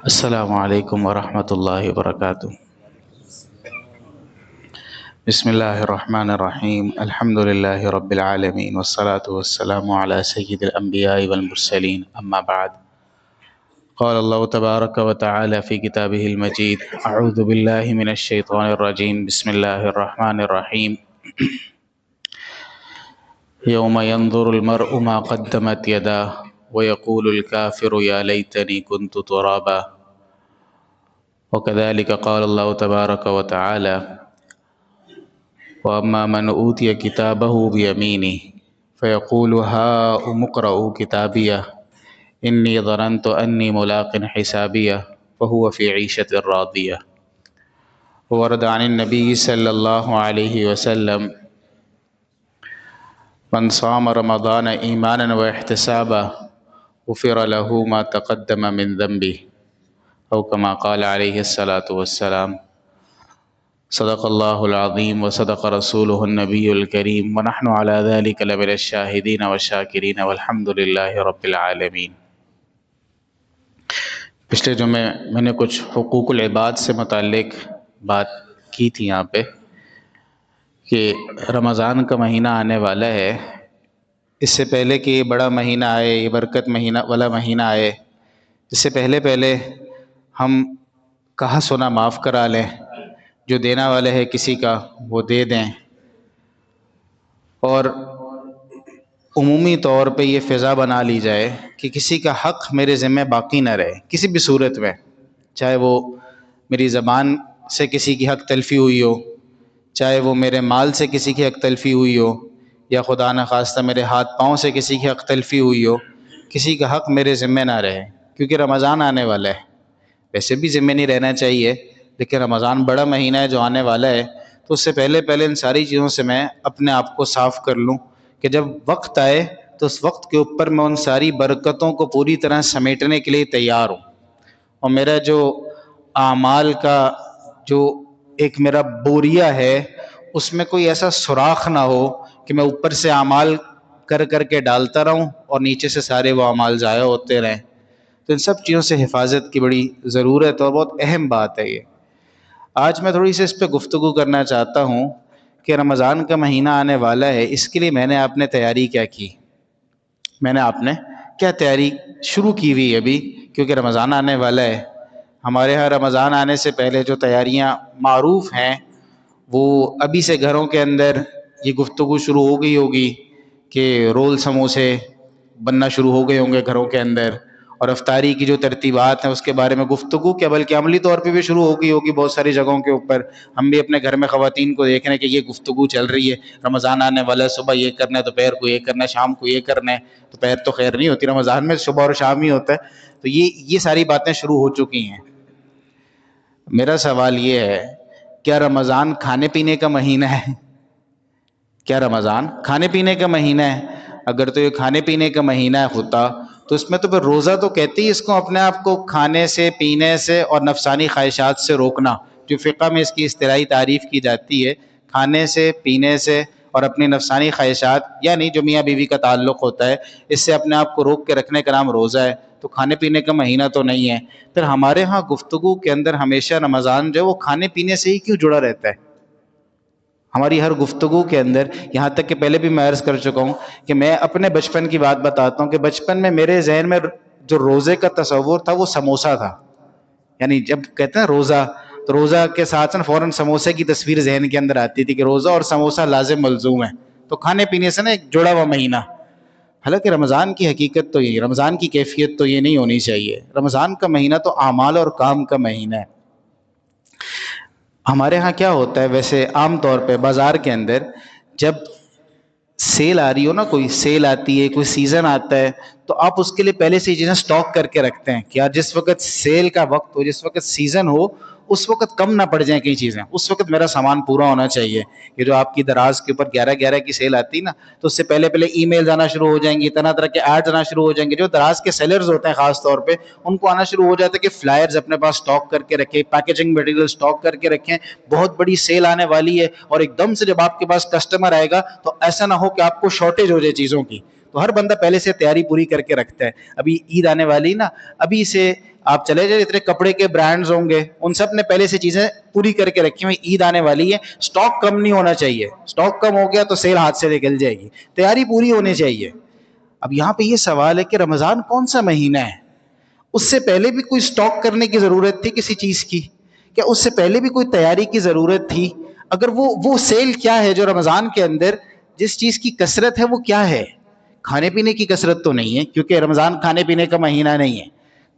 السلام علیکم ورحمۃ اللہ وبرکاتہ۔ بسم اللہ الرحمن الرحیم، الحمد للہ رب العالمین، والصلاة والسلام علی سید الانبیاء والمرسلین، اما بعد۔ قال اللہ تبارک وتعالی فی کتابہ المجید، اعوذ باللہ من الشیطان الرجیم، بسم اللہ الرحمن الرحیم۔ یوم ينظر المرء ما قدمت یداہ ویقول الکافر یا لیتنی کنت ترابا۔ وكذلك قال الله تبارك وتعالى: وأما من أوتي كتابه بيمينه فيقول هاؤم اقرءوا كتابيه إني ظننت أني ملاق حسابيه فهو في عيشة راضية۔ ورد عن النبي صلى الله عليه وسلم: من صام رمضان إيمانا واحتسابا غفر له ما تقدم من ذنبه، او کما قال علیہ الصلاۃ والسلام۔ صدق اللہ العظیم وصدق رسولہ النبی الکریم، ونحن علی ذلک لمن الشاہدین والشاکرین والحمد للہ رب العالمین۔ پچھلے جمعے میں نے کچھ حقوق العباد سے متعلق بات کی تھی یہاں پہ کہ رمضان کا مہینہ آنے والا ہے۔ اس سے پہلے کہ یہ بڑا مہینہ آئے، یہ برکت مہینہ والا مہینہ آئے، اس سے پہلے ہم کہا سنا معاف کرا لیں، جو دینا والے ہے کسی کا وہ دے دیں، اور عمومی طور پہ یہ فضا بنا لی جائے کہ کسی کا حق میرے ذمہ باقی نہ رہے کسی بھی صورت میں، چاہے وہ میری زبان سے کسی کی حق تلفی ہوئی ہو، چاہے وہ میرے مال سے کسی کی حق تلفی ہوئی ہو، یا خدا نخواستہ میرے ہاتھ پاؤں سے کسی کی حق تلفی ہوئی ہو، کسی کا حق میرے ذمہ نہ رہے، کیونکہ رمضان آنے والا ہے۔ ویسے بھی ذمہ نہیں رہنا چاہیے، لیکن رمضان بڑا مہینہ ہے جو آنے والا ہے، تو اس سے پہلے ان ساری چیزوں سے میں اپنے آپ کو صاف کر لوں کہ جب وقت آئے تو اس وقت کے اوپر میں ان ساری برکتوں کو پوری طرح سمیٹنے کے لیے تیار ہوں، اور میرا جو اعمال کا جو ایک میرا بوریہ ہے اس میں کوئی ایسا سوراخ نہ ہو کہ میں اوپر سے اعمال کر کے ڈالتا رہوں اور نیچے سے سارے وہ اعمال ضائع ہوتے رہیں۔ تو ان سب چیزوں سے حفاظت کی بڑی ضرورت ہے اور بہت اہم بات ہے یہ۔ آج میں تھوڑی سی اس پہ گفتگو کرنا چاہتا ہوں کہ رمضان کا مہینہ آنے والا ہے، اس کے لیے میں نے آپ نے تیاری کیا کی، میں نے آپ نے کیا تیاری شروع کی ہوئی ابھی، کیونکہ رمضان آنے والا ہے۔ ہمارے ہاں رمضان آنے سے پہلے جو تیاریاں معروف ہیں وہ ابھی سے گھروں کے اندر یہ گفتگو شروع ہو گئی ہوگی کہ رول سموسے بننا شروع ہو گئے ہوں گے گھروں کے اندر، اور افطاری کی جو ترتیبات ہیں اس کے بارے میں گفتگو کیا بلکہ عملی طور پہ بھی شروع ہو گئی ہوگی بہت ساری جگہوں کے اوپر۔ ہم بھی اپنے گھر میں خواتین کو دیکھ رہے ہیں کہ یہ گفتگو چل رہی ہے، رمضان آنے والا ہے، صبح یہ کرنا ہے، دوپہر کو یہ کرنا ہے، شام کو یہ کرنا ہے۔ دوپہر تو خیر نہیں ہوتی رمضان میں، صبح اور شام ہی ہوتا ہے، تو یہ ساری باتیں شروع ہو چکی ہیں۔ میرا سوال یہ ہے، کیا رمضان کھانے پینے کا مہینہ ہے؟ کیا رمضان کھانے پینے کا مہینہ ہے؟ اگر تو یہ کھانے پینے کا مہینہ ہوتا تو اس میں تو پھر روزہ تو کہتی ہے اس کو اپنے آپ کو کھانے سے، پینے سے اور نفسانی خواہشات سے روکنا، جو فقہ میں اس کی اصطلاحی تعریف کی جاتی ہے، کھانے سے، پینے سے اور اپنی نفسانی خواہشات، یعنی جو میاں بیوی کا تعلق ہوتا ہے، اس سے اپنے آپ کو روک کے رکھنے کا نام روزہ ہے۔ تو کھانے پینے کا مہینہ تو نہیں ہے۔ پھر ہمارے ہاں گفتگو کے اندر ہمیشہ رمضان جو ہے وہ کھانے پینے سے ہی کیوں جڑا رہتا ہے؟ ہماری ہر گفتگو کے اندر، یہاں تک کہ پہلے بھی میں عرض کر چکا ہوں کہ میں اپنے بچپن کی بات بتاتا ہوں کہ بچپن میں میرے ذہن میں جو روزے کا تصور تھا وہ سموسہ تھا، یعنی جب کہتے ہیں روزہ تو روزہ کے ساتھ فوراً سموسے کی تصویر ذہن کے اندر آتی تھی کہ روزہ اور سموسہ لازم ملزوم ہے، تو کھانے پینے سے نا ایک جڑا ہوا مہینہ۔ حالانکہ رمضان کی حقیقت تو یہ، رمضان کی کیفیت تو یہ نہیں ہونی چاہیے۔ رمضان کا مہینہ تو اعمال اور کام کا مہینہ ہے۔ ہمارے ہاں کیا ہوتا ہے ویسے عام طور پہ بازار کے اندر، جب سیل آ رہی ہو نا، کوئی سیل آتی ہے، کوئی سیزن آتا ہے، تو آپ اس کے لیے پہلے سے چیزیں سٹاک کر کے رکھتے ہیں کہ جس وقت سیل کا وقت ہو، جس وقت سیزن ہو، اس وقت کم نہ پڑ جائیں کئی چیزیں، اس وقت میرا سامان پورا ہونا چاہیے۔ یہ جو آپ کی دراز کے اوپر 11/11 کی سیل آتی ہے نا، تو اس سے پہلے ای میل آنا شروع ہو جائیں گی، طرح طرح کے ایڈز آنا شروع ہو جائیں گے۔ جو دراز کے سیلرز ہوتے ہیں خاص طور پہ ان کو آنا شروع ہو جاتا ہے کہ فلائرز اپنے پاس سٹاک کر کے رکھیں، پیکیجنگ مٹیریل سٹاک کر کے رکھیں، بہت بڑی سیل آنے والی ہے، اور ایک دم سے جب آپ کے پاس کسٹمر آئے گا تو ایسا نہ ہو کہ آپ کو شارٹیج ہو جائے چیزوں کی۔ تو ہر بندہ پہلے سے تیاری پوری کر کے رکھتا ہے۔ ابھی عید آنے والی نا، ابھی سے آپ چلے جائیں اتنے کپڑے کے برانڈز ہوں گے, ان سب نے پہلے سے چیزیں پوری کر کے رکھی ہوئی, عید آنے والی ہے, سٹاک کم نہیں ہونا چاہیے, سٹاک کم ہو گیا تو سیل ہاتھ سے نکل جائے گی, تیاری پوری ہونی چاہیے. اب یہاں پہ یہ سوال ہے کہ رمضان کون سا مہینہ ہے, اس سے پہلے بھی کوئی سٹاک کرنے کی ضرورت تھی کسی چیز کی, کیا اس سے پہلے بھی کوئی تیاری کی ضرورت تھی؟ اگر وہ سیل کیا ہے جو رمضان کے اندر جس چیز کی کثرت ہے وہ کیا ہے؟ کھانے پینے کی کثرت تو نہیں ہے, کیونکہ رمضان کھانے پینے کا مہینہ نہیں ہے.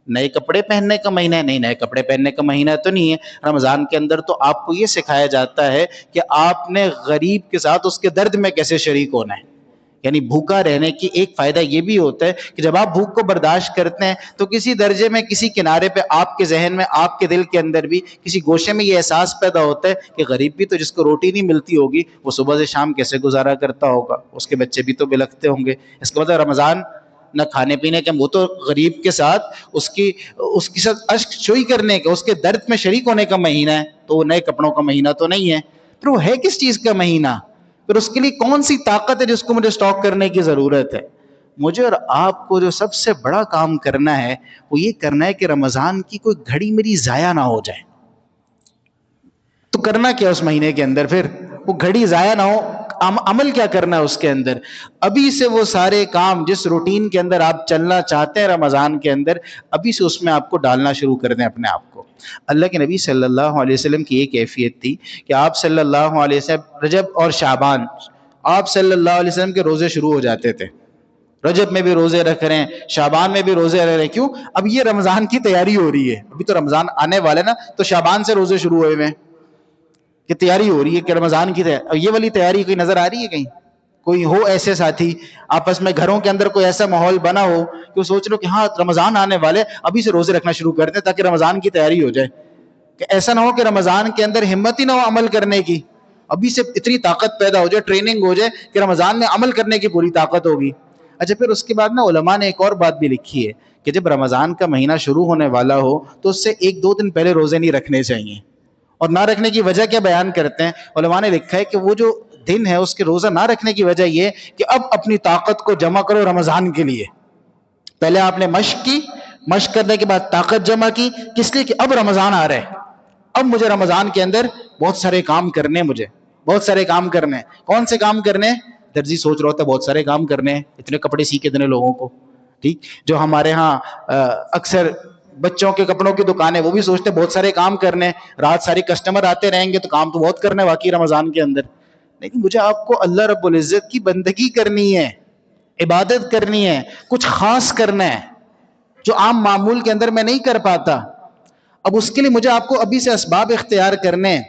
نئے کپڑے پہننے کا مہینہ ہے, نہیں نئے کپڑے پہننے کا مہینہ تو نہیں ہے. رمضان کے اندر تو آپ کو یہ سکھایا جاتا ہے کہ آپ نے غریب کے ساتھ اس کے درد میں کیسے شریک ہونا ہے. یعنی بھوکا رہنے کی ایک فائدہ یہ بھی ہوتا ہے کہ جب آپ بھوک کو برداشت کرتے ہیں تو کسی درجے میں, کسی کنارے پہ آپ کے ذہن میں, آپ کے دل کے اندر بھی کسی گوشے میں یہ احساس پیدا ہوتا ہے کہ غریب بھی تو جس کو روٹی نہیں ملتی ہوگی وہ صبح سے شام کیسے گزارا کرتا ہوگا, اس کے بچے بھی تو بلکتے ہوں گے. اس کا مطلب رمضان نہ کھانے پینے کا, وہ تو غریب کے ساتھ اس کی ساتھ اشک چوئی کرنے کا, اس کے درد میں شریک ہونے کا مہینہ ہے, تو وہ نئے کپڑوں کا مہینہ تو نہیں ہے. پھر وہ ہے کس چیز کا مہینہ؟ پھر اس کے لیے کون سی طاقت ہے جس کو مجھے سٹاک کرنے کی ضرورت ہے؟ مجھے اور آپ کو جو سب سے بڑا کام کرنا ہے وہ یہ کرنا ہے کہ رمضان کی کوئی گھڑی میری ضائع نہ ہو جائے. تو کرنا کیا اس مہینے کے اندر؟ پھر وہ گھڑی ضائع نہ ہو, عمل کیا کرنا ہے اس کے اندر؟ ابھی سے وہ سارے کام جس روٹین کے اندر آپ چلنا چاہتے ہیں رمضان کے اندر, ابھی سے اس میں آپ کو ڈالنا شروع کر دیں اپنے آپ کو. اللہ کے نبی صلی اللہ علیہ وسلم کی ایک کیفیت تھی کہ آپ صلی اللہ علیہ وسلم رجب اور شعبان, آپ صلی اللہ علیہ وسلم کے روزے شروع ہو جاتے تھے. رجب میں بھی روزے رکھ رہے ہیں, شعبان میں بھی روزے رکھ رہے ہیں. کیوں؟ اب یہ رمضان کی تیاری ہو رہی ہے, ابھی تو رمضان آنے والے نا, تو شعبان سے روزے شروع ہوئے ہیں کہ تیاری ہو رہی ہے کہ رمضان کی تیاری. یہ والی تیاری کوئی نظر آ رہی ہے کہیں؟ کوئی ہو ایسے ساتھی آپس میں گھروں کے اندر کوئی ایسا ماحول بنا ہو کہ وہ سوچ لو کہ ہاں رمضان آنے والے, ابھی سے روزے رکھنا شروع کر دیں تاکہ رمضان کی تیاری ہو جائے. کہ ایسا نہ ہو کہ رمضان کے اندر ہمت ہی نہ ہو عمل کرنے کی, ابھی سے اتنی طاقت پیدا ہو جائے, ٹریننگ ہو جائے کہ رمضان میں عمل کرنے کی پوری طاقت ہوگی. اچھا, پھر اس کے بعد نا علماء نے ایک اور بات بھی لکھی ہے کہ جب رمضان کا مہینہ شروع ہونے والا ہو تو اس سے 1-2 دن پہلے روزے نہیں رکھنے چاہیے. اور نہ رکھنے کی وجہ کیا بیان کرتے ہیں علماء نے لکھا ہے کہ وہ جو دن ہے اس کے روزہ نہ رکھنے کی وجہ یہ کہ اب اپنی طاقت کو جمع کرو رمضان کے لیے. پہلے آپ نے مشق کی, مشق کرنے کے بعد طاقت جمع کی, کس لیے کہ اب رمضان آ رہا ہے, اب مجھے رمضان کے اندر بہت سارے کام کرنے ہیں, مجھے بہت سارے کام کرنے ہیں. کون سے کام کرنے ہیں؟ درزی سوچ رہا ہوتا ہے بہت سارے کام کرنے ہیں, اتنے کپڑے سی کے دینے لوگوں کو, ٹھیک. جو ہمارے ہاں اکثر بچوں کے کپڑوں کی دکان ہے وہ بھی سوچتے بہت سارے کام کرنے ہیں, رات ساری کسٹمر آتے رہیں گے تو کام تو بہت کرنے واقعی رمضان کے اندر. لیکن مجھے آپ کو اللہ رب العزت کی بندگی کرنی ہے, عبادت کرنی ہے, کچھ خاص کرنا ہے جو عام معمول کے اندر میں نہیں کر پاتا. اب اس کے لیے مجھے آپ کو ابھی سے اسباب اختیار کرنے ہیں.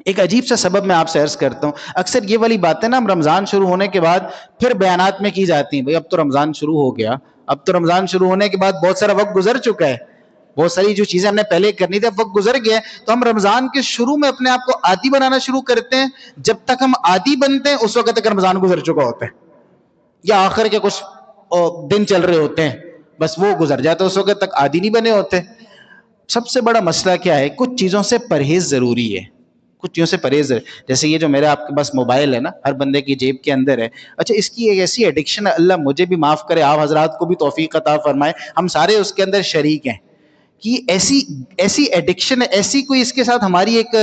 ایک عجیب سا سبب میں آپ سے عرض کرتا ہوں, اکثر یہ والی باتیں نا رمضان شروع ہونے کے بعد پھر بیانات میں کی جاتی ہیں, بھئی اب تو رمضان شروع ہو گیا, اب تو رمضان شروع ہونے کے بعد بہت سارا وقت گزر چکا ہے, بہت ساری جو چیزیں ہم نے پہلے کرنی تھی اب وقت گزر گیا ہے, تو ہم رمضان کے شروع میں اپنے آپ کو عادی بنانا شروع کرتے ہیں. جب تک ہم عادی بنتے ہیں اس وقت تک رمضان گزر چکا ہوتا ہے, یا آخر کے کچھ دن چل رہے ہوتے ہیں بس وہ گزر جاتا ہے, اس وقت تک عادی نہیں بنے ہوتے. سب سے بڑا مسئلہ کیا ہے؟ کچھ چیزوں سے پرہیز ضروری ہے, کچھ چیزوں سے پرہیز ہے. جیسے یہ جو میرے آپ کے پاس موبائل ہے نا, ہر بندے کی جیب کے اندر ہے. اچھا, اس کی ایک ایسی ایڈکشن ہے, اللہ مجھے بھی معاف کرے, آپ حضرات کو بھی توفیق عطا فرمائے, ہم سارے اس کے اندر شریک ہیں کہ ایسی ایڈکشن ہے, ایسی کوئی اس کے ساتھ ہماری ایک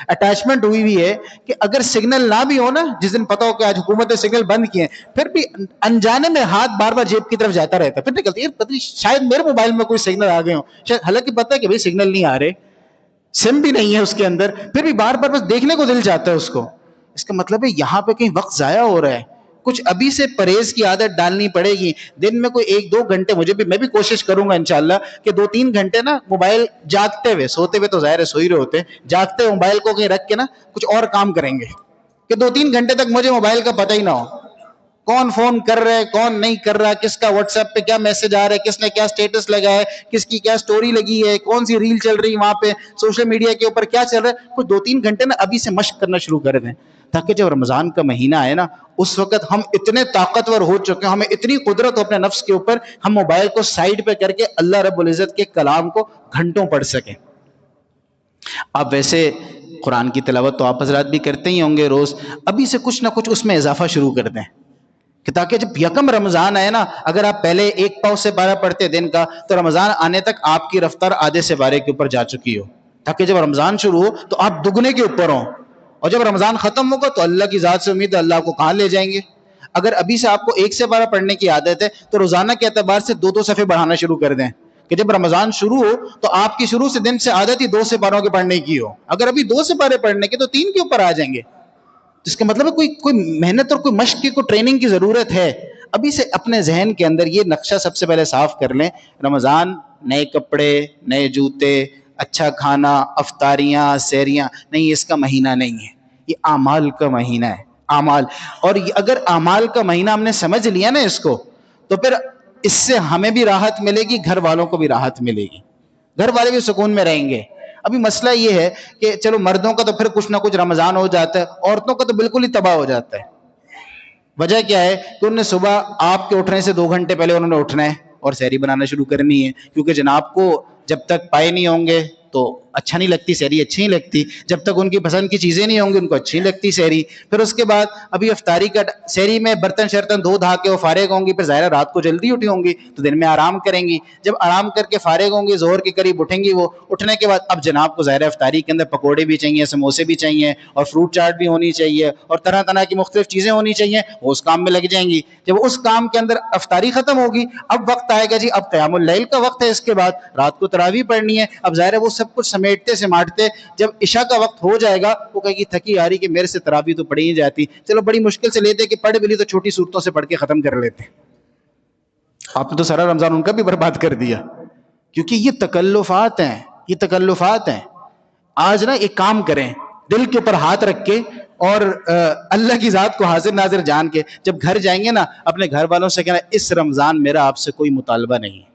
اٹیچمنٹ ہوئی ہے کہ اگر سگنل نہ بھی ہو نا, جس دن پتا ہو کہ آج حکومت نے سگنل بند کیے ہیں, پھر بھی انجانے میں ہاتھ بار بار جیب کی طرف جاتا رہتا ہے, پھر نکلتی ہے پتہ نہیں شاید میرے موبائل میں کوئی سگنل آ گئے ہوں, شاید, حالانکہ پتہ ہے کہ بھائی سگنل نہیں آ رہے, سم بھی نہیں ہے اس کے اندر, پھر بھی بار بار بس دیکھنے کو دل چاہتا ہے اس کو. اس کا مطلب ہے یہاں پہ کہیں وقت ضائع ہو رہا ہے. کچھ ابھی سے پرہیز کی عادت ڈالنی پڑے گی. دن میں کوئی 1-2 گھنٹے میں بھی کوشش کروں گا انشاءاللہ کہ 2-3 گھنٹے نا موبائل جاگتے ہوئے, سوتے ہوئے تو ظاہر ہے سو ہی رہے ہوتے ہیں, جاگتے ہوئے موبائل کو کہیں رکھ کے نا کچھ اور کام کریں گے کہ 2-3 گھنٹے تک مجھے موبائل کا پتہ ہی نہ ہو, کون فون کر رہا ہے کون نہیں کر رہا, کس کا واٹس ایپ پہ کیا میسج آ رہا ہے, کس نے کیا سٹیٹس لگا ہے, کس کی کیا سٹوری لگی ہے, کون سی ریل چل رہی ہے وہاں پہ, سوشل میڈیا کے اوپر کیا چل رہا ہے. کچھ 2-3 گھنٹے نا ابھی سے مشق کرنا شروع کر دیں, تاکہ جب رمضان کا مہینہ آئے نا اس وقت ہم اتنے طاقتور ہو چکے ہیں, ہمیں اتنی قدرت ہو اپنے نفس کے اوپر, ہم موبائل کو سائیڈ پہ کر کے اللہ رب العزت کے کلام کو گھنٹوں پڑھ سکیں. اب ویسے قرآن کی تلاوت تو آپ حضرات بھی کرتے ہی ہوں گے روز, ابھی سے کچھ نہ کچھ اس میں اضافہ شروع کر دیں کہ تاکہ جب یکم رمضان آئے نا، اگر آپ پہلے 1 پاؤ سے 12 پڑھتے دن کا، تو رمضان آنے تک آپ کی رفتار آدھے سے 12 کے اوپر جا چکی ہو، تاکہ جب رمضان شروع ہو تو آپ دگنے کے اوپر ہوں، اور جب رمضان ختم ہوگا تو اللہ کی ذات سے امید ہے اللہ کو کہاں لے جائیں گے۔ اگر ابھی سے آپ کو 1 سے 12 پڑھنے کی عادت ہے تو روزانہ کے اعتبار سے 2 صفحے بڑھانا شروع کر دیں، کہ جب رمضان شروع ہو تو آپ کی شروع سے دن سے عادت ہی 2 سے 12 کے پڑھنے کی ہو۔ اگر ابھی 2 سے 12 پڑھنے کی تو 3 کے اوپر آ جائیں گے، جس کا مطلب ہے کوئی محنت اور کوئی مشق کی، کوئی ٹریننگ کی ضرورت ہے۔ ابھی سے اپنے ذہن کے اندر یہ نقشہ سب سے پہلے صاف کر لیں، رمضان نئے کپڑے، نئے جوتے، اچھا کھانا، افطاریاں، سحریاں نہیں، اس کا مہینہ نہیں ہے، یہ اعمال کا مہینہ ہے، اعمال۔ اور اگر اعمال کا مہینہ ہم نے سمجھ لیا نا اس کو، تو پھر اس سے ہمیں بھی راحت ملے گی، گھر والوں کو بھی راحت ملے گی، گھر والے بھی سکون میں رہیں گے۔ ابھی مسئلہ یہ ہے کہ چلو مردوں کا تو پھر کچھ نہ کچھ رمضان ہو جاتا ہے، عورتوں کا تو بالکل ہی تباہ ہو جاتا ہے۔ وجہ کیا ہے کہ انہوں نے صبح آپ کے اٹھنے سے 2 گھنٹے پہلے انہوں نے اٹھنا ہے اور سحری بنانا شروع کرنی ہے، کیونکہ جناب کو جب تک پائے نہیں ہوں گے تو اچھا نہیں لگتی سحری، اچھی نہیں لگتی، جب تک ان کی پسند کی چیزیں نہیں ہوں گی ان کو اچھی نہیں لگتی سحری۔ پھر اس کے بعد ابھی افطاری کا سحری میں برتن شرتن دھو دھا کے وہ فارغ ہوں گی، پھر ظاہر رات کو جلدی اٹھی ہوں گی تو دن میں آرام کریں گی، جب آرام کر کے فارغ ہوں گی ظہر کے قریب اٹھیں گی، وہ اٹھنے کے بعد اب جناب کو ظاہر افطاری کے اندر پکوڑے بھی چاہیے، سموسے بھی چاہیے، اور فروٹ چاٹ بھی ہونی چاہیے، اور طرح طرح کی مختلف چیزیں ہونی چاہیے، وہ اس کام میں لگ جائیں گی۔ جب اس کام کے اندر افطاری ختم ہوگی، اب وقت آئے گا جی اب قیام اللیل کا وقت ہے، اس کے بعد رات کو تراویح پڑھنی ہے۔ اب ظاہر ہے وہ سب کچھ سمیٹتے سماٹتے جب عشاء کا وقت ہو جائے گا، وہ کہے گی تھکی آ رہی کہ میرے سے تراویح تو پڑھی ہی جاتی، چلو بڑی مشکل سے لیتے کہ پڑھ بھی لی تو چھوٹی صورتوں سے پڑھ کے ختم کر لیتے۔ آپ نے تو سارا رمضان ان کا بھی برباد کر دیا، کیونکہ یہ تکلفات ہیں، یہ تکلفات ہیں۔ آج نا ایک کام کریں، دل کے اوپر ہاتھ رکھ کے اور اللہ کی ذات کو حاضر ناظر جان کے جب گھر جائیں گے نا، اپنے گھر والوں سے کہنا اس رمضان میرا آپ سے کوئی مطالبہ نہیں ہے،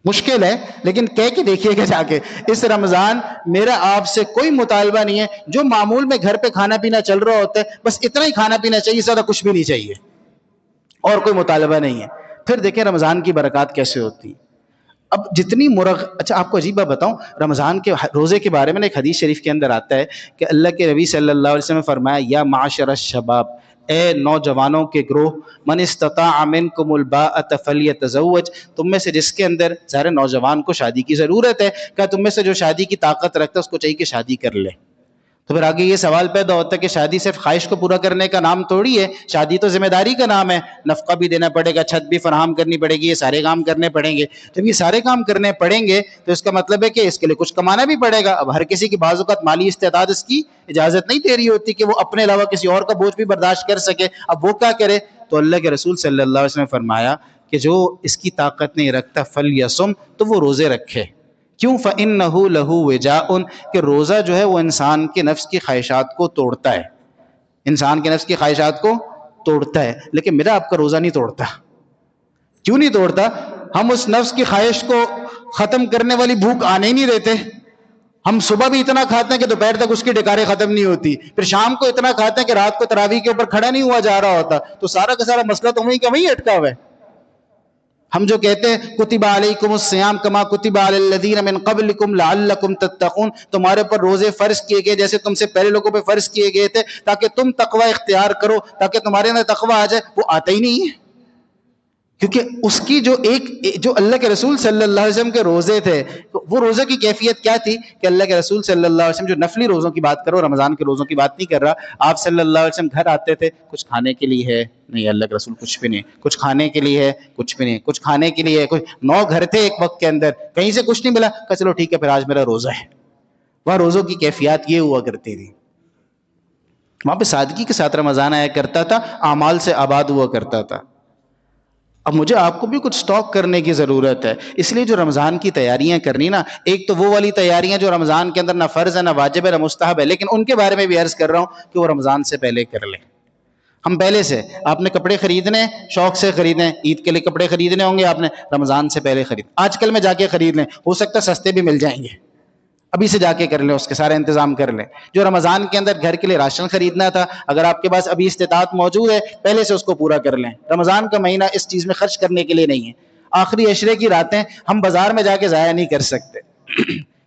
مشکل ہے لیکن کہہ کے دیکھیے گا جا کے، اس رمضان میرا آپ سے کوئی مطالبہ نہیں ہے، جو معمول میں گھر پہ کھانا پینا چل رہا ہوتا ہے بس اتنا ہی کھانا پینا چاہیے، زیادہ کچھ بھی نہیں چاہیے، اور کوئی مطالبہ نہیں ہے۔ پھر دیکھیں رمضان کی برکات کیسے ہوتی۔ اب جتنی اچھا آپ کو عجیب بات بتاؤں، رمضان کے روزے کے بارے میں ایک حدیث شریف کے اندر آتا ہے کہ اللہ کے نبی صلی اللہ علیہ وسلم نے فرمایا، یا معاشر الشباب، اے نوجوانوں کے گروہ، من استطاع منکم الباءۃ فلیتزوج، تم میں سے جس کے اندر، ظاہر نوجوان کو شادی کی ضرورت ہے، کہ تم میں سے جو شادی کی طاقت رکھتا ہے اس کو چاہیے کہ شادی کر لے۔ تو پھر آگے یہ سوال پیدا ہوتا ہے کہ شادی صرف خواہش کو پورا کرنے کا نام تھوڑی ہے، شادی تو ذمہ داری کا نام ہے، نفقہ بھی دینا پڑے گا، چھت بھی فراہم کرنی پڑے گی، یہ سارے کام کرنے پڑیں گے۔ جب یہ سارے کام کرنے پڑیں گے تو اس کا مطلب ہے کہ اس کے لیے کچھ کمانا بھی پڑے گا۔ اب ہر کسی کی بعض اوقات مالی استعداد اس کی اجازت نہیں دے رہی ہوتی کہ وہ اپنے علاوہ کسی اور کا بوجھ بھی برداشت کر سکے، اب وہ کیا کرے؟ تو اللہ کے رسول صلی اللہ علیہ وسلم نے فرمایا کہ جو اس کی طاقت نہیں رکھتا فلیصم، تو وہ روزے رکھے۔ کیوں؟ فإنہ لہ وجاء، کہ روزہ جو ہے وہ انسان کے نفس کی خواہشات کو توڑتا ہے، انسان کے نفس کی خواہشات کو توڑتا ہے، لیکن میرا آپ کا روزہ نہیں توڑتا۔ کیوں نہیں توڑتا؟ ہم اس نفس کی خواہش کو ختم کرنے والی بھوک آنے ہی نہیں دیتے۔ ہم صبح بھی اتنا کھاتے ہیں کہ دوپہر تک اس کی ڈکاریں ختم نہیں ہوتی، پھر شام کو اتنا کھاتے ہیں کہ رات کو تراویح کے اوپر کھڑا نہیں ہوا جا رہا ہوتا، تو سارا کا سارا مسئلہ تو وہیں کا وہیں اٹکا ہوا ہے۔ ہم جو کہتے ہیں کتب علیکم الصیام کما کتب علی الذین من قبلکم لعلکم تتقون، تمہارے پر روزے فرض کیے گئے جیسے تم سے پہلے لوگوں پہ فرض کیے گئے تھے تاکہ تم تقوی اختیار کرو، تاکہ تمہارے اندر تقوی آ جائے، وہ آتا ہی نہیں ہے۔ کیونکہ اس کی جو اللہ کے رسول صلی اللہ علیہ وسلم کے روزے تھے، وہ روزے کی کیفیت کیا تھی کہ اللہ کے رسول صلی اللہ علیہ وسلم، جو نفلی روزوں کی بات کرو، رمضان کے روزوں کی بات نہیں کر رہا، آپ صلی اللہ علیہ وسلم گھر آتے تھے، کچھ کھانے کے لیے ہے نہیں، اللہ کے رسول کچھ بھی نہیں، کچھ کھانے کے لیے ہے کچھ بھی نہیں، کچھ کھانے کے لیے ہے کچھ، 9 گھر تھے ایک وقت کے اندر، کہیں سے کچھ نہیں ملا، کہ چلو ٹھیک ہے پھر آج میرا روزہ ہے۔ وہاں روزوں کی کیفیات یہ ہوا کرتی تھی، وہاں پہ سادگی کے ساتھ رمضان آیا کرتا تھا، اعمال سے آباد ہوا کرتا تھا۔ اب مجھے آپ کو بھی کچھ سٹاک کرنے کی ضرورت ہے، اس لیے جو رمضان کی تیاریاں کرنی نا، ایک تو وہ والی تیاریاں جو رمضان کے اندر نہ فرض ہے نہ واجب ہے نہ مستحب ہے، لیکن ان کے بارے میں بھی عرض کر رہا ہوں کہ وہ رمضان سے پہلے کر لیں۔ ہم پہلے سے، آپ نے کپڑے خریدنے شوق سے خریدیں، عید کے لیے کپڑے خریدنے ہوں گے آپ نے، رمضان سے پہلے خرید، آج کل میں جا کے خرید لیں، ہو سکتا ہے سستے بھی مل جائیں گے، ابھی سے جا کے کر لیں، اس کے سارے انتظام کر لیں۔ جو رمضان کے اندر گھر کے لیے راشن خریدنا تھا، اگر آپ کے پاس ابھی استطاعت موجود ہے، پہلے سے اس کو پورا کر لیں۔ رمضان کا مہینہ اس چیز میں خرچ کرنے کے لیے نہیں ہے۔ آخری عشرے کی راتیں ہم بازار میں جا کے ضائع نہیں کر سکتے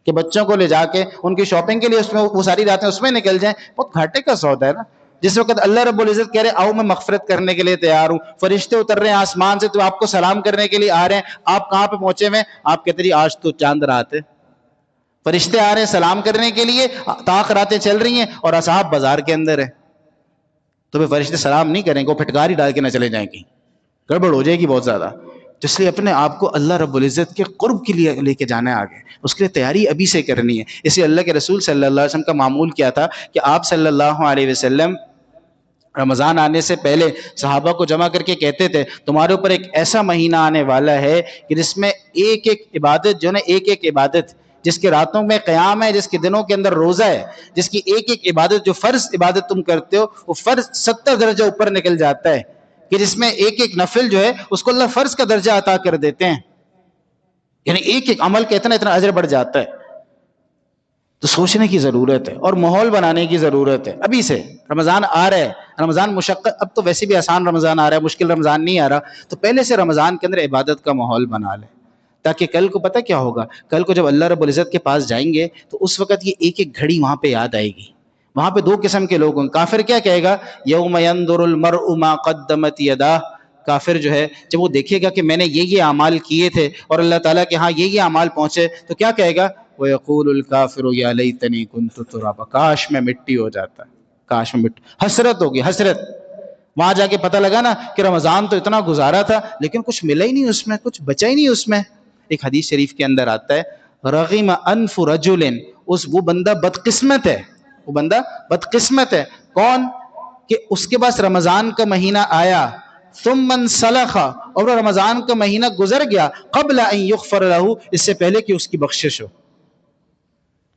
کہ بچوں کو لے جا کے ان کی شاپنگ کے لیے اس میں وہ ساری راتیں اس میں نکل جائیں، بہت گھاٹے کا سودا ہے نا۔ جس وقت اللہ رب العزت کہہ رہے آؤ میں مغفرت کرنے کے لیے تیار ہوں، فرشتے اتر رہے ہیں آسمان سے تو آپ کو سلام کرنے کے لیے آ رہے ہیں، آپ کہاں پہ پہنچے ہوئے؟ آپ کہتے جی آج تو چاند رات ہے، فرشتے آ رہے ہیں سلام کرنے کے لیے، طاق راتیں چل رہی ہیں اور اصحاب بازار کے اندر ہے، تو پھر فرشتے سلام نہیں کریں گے، وہ پھٹکار ہی ڈال کے نہ چلے جائیں گے، گڑبڑ ہو جائے گی بہت زیادہ. تو اس لیے اپنے آپ کو اللہ رب العزت کے قرب کے لیے لے کے جانا ہے آگے، اس کے لیے تیاری ابھی سے کرنی ہے. اس لیے اللہ کے رسول صلی اللہ علیہ وسلم کا معمول کیا تھا کہ آپ صلی اللہ علیہ وسلم رمضان آنے سے پہلے صحابہ کو جمع کر کے کہتے تھے تمہارے اوپر ایک ایسا مہینہ آنے والا ہے کہ جس میں ایک ایک عبادت جو ہے نا، ایک ایک عبادت، جس کے راتوں میں قیام ہے، جس کے دنوں کے اندر روزہ ہے، جس کی ایک ایک عبادت جو فرض عبادت تم کرتے ہو وہ فرض 70 درجہ اوپر نکل جاتا ہے، کہ جس میں ایک ایک نفل جو ہے اس کو اللہ فرض کا درجہ عطا کر دیتے ہیں، یعنی ایک ایک عمل کا اتنا اتنا اجر بڑھ جاتا ہے. تو سوچنے کی ضرورت ہے اور ماحول بنانے کی ضرورت ہے ابھی سے. رمضان آ رہا ہے، رمضان مشقت، اب تو ویسے بھی آسان رمضان آ رہا ہے، مشکل رمضان نہیں آ رہا، تو پہلے سے رمضان کے اندر عبادت کا ماحول بنا لیں، تاکہ کل کو پتہ کیا ہوگا، کل کو جب اللہ رب العزت کے پاس جائیں گے تو اس وقت یہ ایک ایک گھڑی وہاں پہ یاد آئے گی. وہاں پہ دو قسم کے لوگ ہوں گے. کافر کیا کہے گا؟ یوم ینظر المرء ما قدمت یداہ، کافر جو ہے جب وہ دیکھے گا کہ میں نے یہ اعمال کیے تھے اور اللہ تعالیٰ کے ہاں یہ اعمال پہنچے، تو کیا کہے گا؟ وَيَقُولُ الْكَافِرُ يَا لَيْتَنِي كُنْتُ تُرَابًا، کاش میں مٹی ہو جاتا، کاش میں مٹی. حسرت ہوگی، حسرت. وہاں جا کے پتہ لگا نا کہ رمضان تو اتنا گزارا تھا لیکن کچھ ملا ہی نہیں اس میں، کچھ بچا ہی نہیں اس میں. ایک حدیث شریف کے اندر آتا ہے رغم انف رجل، وہ بندہ بدقسمت ہے، وہ بندہ بدقسمت ہے. کون؟ کہ اس کے پاس رمضان کا مہینہ آیا، ثم انسلخ، اور وہ رمضان کا مہینہ گزر گیا، قبل ان یغفر له، اس سے پہلے کہ اس کی بخشش ہو.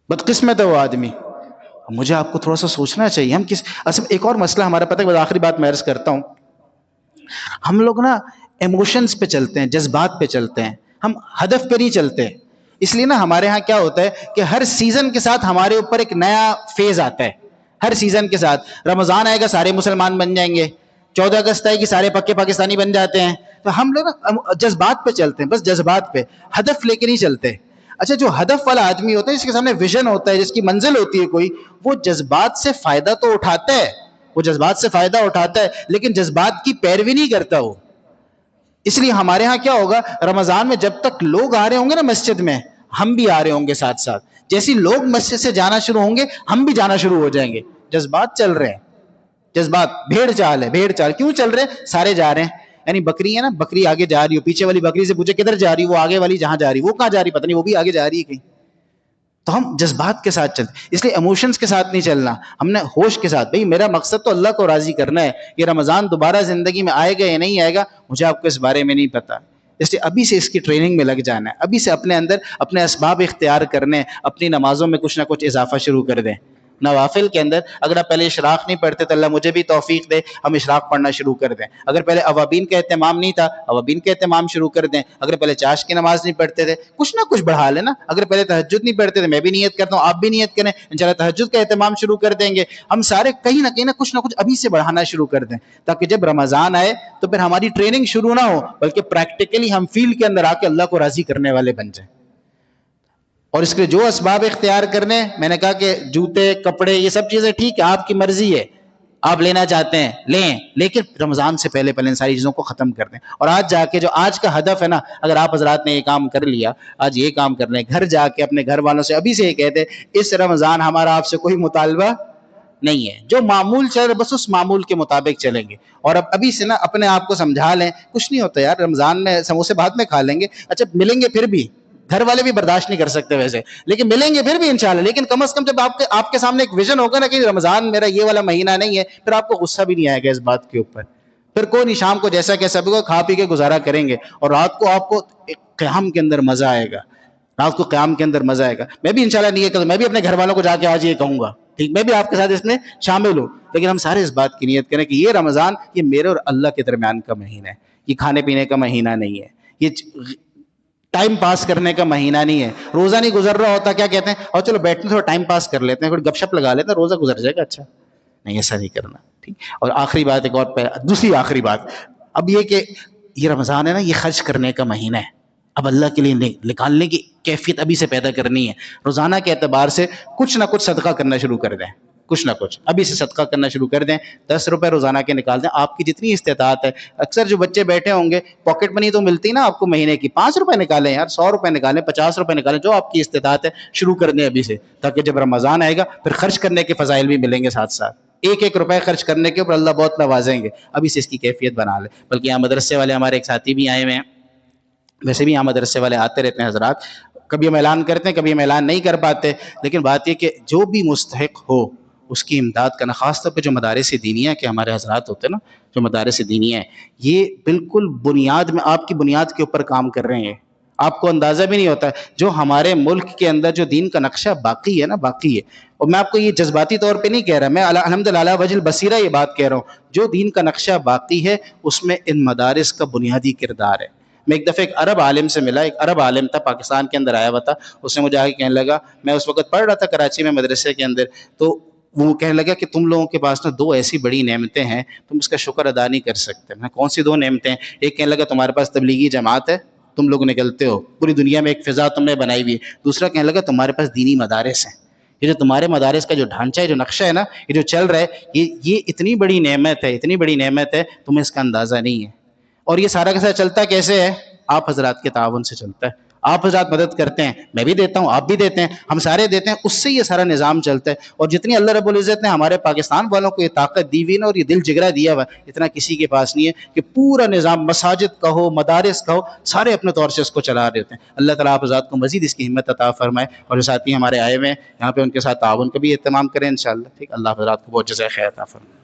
بدقسمت ہے وہ آدمی. مجھے آپ کو تھوڑا سا سوچنا چاہیے. ہم اصل ایک اور مسئلہ ہمارا پتہ ہے، آخری بات میں عرض کرتا ہوں، ہم لوگ نا ایموشنز پہ چلتے ہیں، جذبات پہ چلتے ہیں، ہم ہدف پہ نہیں چلتے. اس لیے نا ہمارے ہاں کیا ہوتا ہے کہ ہر سیزن کے ساتھ ہمارے اوپر ایک نیا فیز آتا ہے. ہر سیزن کے ساتھ رمضان آئے گا سارے مسلمان بن جائیں گے، 14 اگست آئے گی سارے پکے پاکستانی بن جاتے ہیں. تو ہم لوگ جذبات پہ چلتے ہیں، بس جذبات پہ، ہدف لے کے نہیں چلتے. اچھا، جو ہدف والا آدمی ہوتا ہے، جس کے سامنے ویژن ہوتا ہے، جس کی منزل ہوتی ہے کوئی، وہ جذبات سے فائدہ تو اٹھاتا ہے، وہ جذبات سے فائدہ اٹھاتا ہے لیکن جذبات کی پیروی نہیں کرتا وہ. اس لیے ہمارے ہاں کیا ہوگا، رمضان میں جب تک لوگ آ رہے ہوں گے نا مسجد میں، ہم بھی آ رہے ہوں گے ساتھ ساتھ. جیسے لوگ مسجد سے جانا شروع ہوں گے ہم بھی جانا شروع ہو جائیں گے. جذبات چل رہے ہیں، جذبات، بھیڑ چال ہے، بھیڑ چال. کیوں چل رہے ہیں؟ سارے جا رہے ہیں. یعنی بکری ہے نا، بکری آگے جا رہی ہو، پیچھے والی بکری سے پوچھے کدھر جا رہی، وہ آگے والی جہاں جا رہی، وہ کہاں جا رہی پتہ نہیں، وہ بھی آگے جا رہی ہے کہیں. تو ہم جذبات کے ساتھ چلتے، اس لیے ایموشنز کے ساتھ نہیں چلنا، ہم نے ہوش کے ساتھ. بھئی میرا مقصد تو اللہ کو راضی کرنا ہے. یہ رمضان دوبارہ زندگی میں آئے گا یا نہیں آئے گا مجھے آپ کو اس بارے میں نہیں پتا. اس لیے ابھی سے اس کی ٹریننگ میں لگ جانا ہے، ابھی سے اپنے اندر اپنے اسباب اختیار کرنے، اپنی نمازوں میں کچھ نہ کچھ اضافہ شروع کر دیں. نوافل کے اندر اگر آپ پہلے اشراق نہیں پڑھتے تو اللہ مجھے بھی توفیق دے ہم اشراق پڑھنا شروع کر دیں. اگر پہلے اوابین کا اہتمام نہیں تھا، اوابین کا اہتمام شروع کر دیں. اگر پہلے چاش کی نماز نہیں پڑھتے تھے، کچھ نہ کچھ بڑھا لینا. اگر پہلے تہجد نہیں پڑھتے تھے، میں بھی نیت کرتا ہوں، آپ بھی نیت کریں، انشاءاللہ تہجد کا اہتمام شروع کر دیں گے. ہم سارے کہیں نہ کچھ ابھی سے بڑھانا شروع کر دیں، تاکہ جب رمضان آئے تو پھر ہماری ٹریننگ شروع نہ ہو بلکہ پریکٹیکلی ہم فیلڈ کے اندر آ کے اللہ کو راضی کرنے والے بن جائیں. اور اس کے جو اسباب اختیار کرنے، میں نے کہا کہ جوتے، کپڑے، یہ سب چیزیں ٹھیک ہے، آپ کی مرضی ہے، آپ لینا چاہتے ہیں لیں، لیکن رمضان سے پہلے ان ساری چیزوں کو ختم کر دیں. اور آج جا کے جو آج کا ہدف ہے نا، اگر آپ حضرات نے یہ کام کر لیا، آج یہ کام کر لیں، گھر جا کے اپنے گھر والوں سے ابھی سے یہ کہتے اس رمضان ہمارا آپ سے کوئی مطالبہ نہیں ہے، جو معمول چل رہا بس اس معمول کے مطابق چلیں گے. اور اب ابھی سے نا اپنے آپ کو سمجھا لیں، کچھ نہیں ہوتا یار، رمضان میں سموسے بعد میں کھا لیں گے، اچھا ملیں گے پھر بھی، گھر والے بھی برداشت نہیں کر سکتے ویسے، لیکن ملیں گے پھر بھی انشاءاللہ. لیکن کم از کم جب آپ کے سامنے ایک ویژن ہوگا نا کہ رمضان میرا یہ والا مہینہ نہیں ہے، پھر آپ کو غصہ بھی نہیں آئے گا اس بات کے اوپر. پھر کوئی نہیں، شام کو جیسا کہ سب کو کھا پی کے گزارا کریں گے، اور رات کو آپ کو قیام کے اندر مزہ آئے گا، رات کو قیام کے اندر مزہ آئے گا. میں بھی انشاءاللہ نیت کروں، میں بھی اپنے گھر والوں کو جا کے آج یہ کہوں گا، ٹھیک، میں بھی آپ کے ساتھ اس میں شامل ہوں. لیکن ہم سارے اس بات کی نیت کریں کہ یہ رمضان یہ میرے اور اللہ کے درمیان کا مہینہ ہے، یہ کھانے پینے کا مہینہ نہیں ہے، یہ ٹائم پاس کرنے کا مہینہ نہیں ہے. روزہ نہیں گزر رہا ہوتا کیا کہتے ہیں، اور چلو بیٹھنے تھوڑا ٹائم پاس کر لیتے ہیں، تھوڑی گپ شپ لگا لیتے ہیں، روزہ گزر جائے گا. اچھا نہیں، ایسا نہیں کرنا، ٹھیک. اور آخری بات، ایک اور دوسری آخری بات، اب یہ کہ یہ رمضان ہے نا، یہ خرچ کرنے کا مہینہ ہے. اب اللہ کے لیے نکالنے کی کیفیت ابھی سے پیدا کرنی ہے. روزانہ کے اعتبار سے کچھ نہ کچھ صدقہ کرنا شروع کر دیں، کچھ نہ کچھ ابھی سے صدقہ کرنا شروع کر دیں. 10 روپے روزانہ کے نکال دیں, آپ کی جتنی استطاعت ہے. اکثر جو بچے بیٹھے ہوں گے, پاکٹ منی تو ملتی نا آپ کو مہینے کی, 5 روپے نکالیں یار, 100 روپے نکالیں, 50 روپے نکالیں, جو آپ کی استطاعت ہے شروع کر دیں ابھی سے, تاکہ جب رمضان آئے گا پھر خرچ کرنے کے فضائل بھی ملیں گے ساتھ ساتھ. ایک ایک روپے خرچ کرنے کے اوپر اللہ بہت نوازیں گے. ابھی سے اس کی کیفیت بنا لیں. بلکہ یہاں مدرسے والے ہمارے ایک ساتھی بھی آئے ہوئے ہیں, ویسے بھی یہاں مدرسے والے آتے رہتے ہیں حضرات, کبھی ہم اعلان کرتے ہیں, کبھی ہم اعلان نہیں کر پاتے, لیکن بات یہ کہ جو بھی مستحق ہو اس کی امداد کرنا, خاص طور پہ جو مدارس دینیہ کے ہمارے حضرات ہوتے ہیں نا, جو مدارس دینیہ ہیں, یہ بالکل بنیاد میں آپ کی بنیاد کے اوپر کام کر رہے ہیں. آپ کو اندازہ بھی نہیں ہوتا ہے جو ہمارے ملک کے اندر جو دین کا نقشہ باقی ہے نا, باقی ہے. اور میں آپ کو یہ جذباتی طور پہ نہیں کہہ رہا, میں الحمدللہ وجل بصیرہ یہ بات کہہ رہا ہوں, جو دین کا نقشہ باقی ہے اس میں ان مدارس کا بنیادی کردار ہے. میں ایک دفعہ ایک عرب عالم سے ملا, ایک عرب عالم تھا, پاکستان کے اندر آیا ہوا تھا. اس نے مجھے آگے کہنے لگا, میں اس وقت پڑھ رہا تھا کراچی میں مدرسے کے اندر, تو وہ کہنے لگا کہ تم لوگوں کے پاس نا 2 ایسی بڑی نعمتیں ہیں, تم اس کا شکر ادا نہیں کر سکتے. میں کون سی 2 نعمتیں ہیں؟ ایک کہنے لگا تمہارے پاس تبلیغی جماعت ہے, تم لوگ نکلتے ہو, پوری دنیا میں ایک فضا تم نے بنائی ہوئی ہے. دوسرا کہنے لگا تمہارے پاس دینی مدارس ہیں. یہ جو تمہارے مدارس کا جو ڈھانچہ ہے, جو نقشہ ہے نا, یہ جو چل رہا ہے, یہ اتنی بڑی نعمت ہے, اتنی بڑی نعمت ہے, تمہیں اس کا اندازہ نہیں ہے. اور یہ سارا کا سارا چلتا کیسے ہے؟ آپ حضرات کے تعاون سے چلتا ہے. آپ حضرات مدد کرتے ہیں, میں بھی دیتا ہوں, آپ بھی دیتے ہیں, ہم سارے دیتے ہیں, اس سے یہ سارا نظام چلتا ہے. اور جتنی اللہ رب العزت نے ہمارے پاکستان والوں کو یہ طاقت دی ہوئی نا, اور یہ دل جگرا دیا ہوا, اتنا کسی کے پاس نہیں ہے کہ پورا نظام مساجد کا ہو, مدارس کا ہو, سارے اپنے طور سے اس کو چلا رہے ہوتے ہیں. اللہ تعالیٰ آپ حضرات کو مزید اس کی ہمت عطا فرمائے. اور جو ساتھی ہمارے آئے ہوئے ہیں یہاں پہ, ان کے ساتھ تعاون کا بھی اہتمام کریں انشاءاللہ. ٹھیک, اللہ حضرات کو بہت جزائے خیر عطا فرمائے.